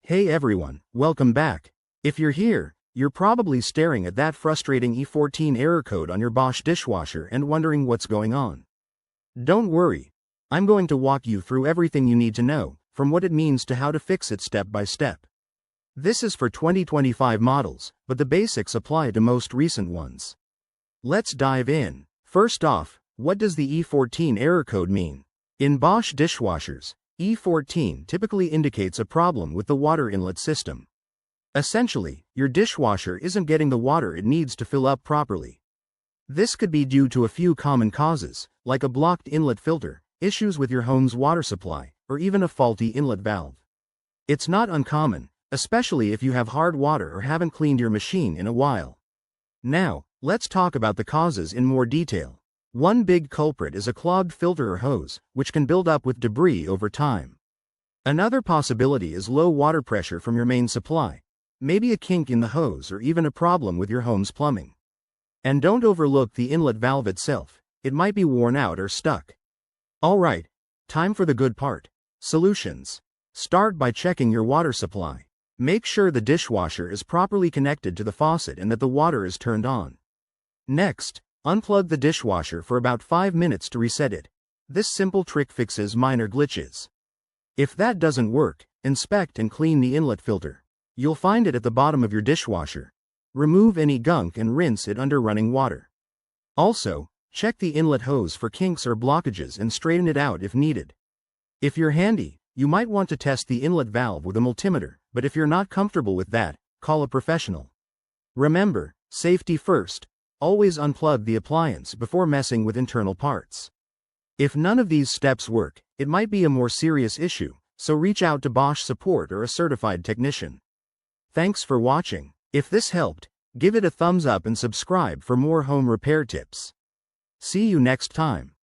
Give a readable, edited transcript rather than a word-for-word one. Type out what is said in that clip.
Hey everyone, welcome back. If you're here, you're probably staring at that frustrating E14 error code on your Bosch dishwasher and wondering what's going on. Don't worry. I'm going to walk you through everything you need to know, from what it means to how to fix it step by step. This is for 2025 models, but the basics apply to most recent ones. Let's dive in. First off, what does the E14 error code mean? In Bosch dishwashers, E14 typically indicates a problem with the water inlet system. Essentially, your dishwasher isn't getting the water it needs to fill up properly. This could be due to a few common causes, like a blocked inlet filter, issues with your home's water supply, or even a faulty inlet valve. It's not uncommon, especially if you have hard water or haven't cleaned your machine in a while. Now, let's talk about the causes in more detail. One big culprit is a clogged filter or hose, which can build up with debris over time. Another possibility is low water pressure from your main supply, maybe a kink in the hose or even a problem with your home's plumbing. And don't overlook the inlet valve itself, it might be worn out or stuck. Alright, time for the good part. Solutions. Start by checking your water supply. Make sure the dishwasher is properly connected to the faucet and that the water is turned on. Next, unplug the dishwasher for about 5 minutes to reset it. This simple trick fixes minor glitches. If that doesn't work, inspect and clean the inlet filter. You'll find it at the bottom of your dishwasher. Remove any gunk and rinse it under running water. Also, check the inlet hose for kinks or blockages and straighten it out if needed. If you're handy, you might want to test the inlet valve with a multimeter, but if you're not comfortable with that, call a professional. Remember, safety first. Always unplug the appliance before messing with internal parts. If none of these steps work, it might be a more serious issue, so reach out to Bosch support or a certified technician. Thanks for watching. If this helped, give it a thumbs up and subscribe for more home repair tips. See you next time.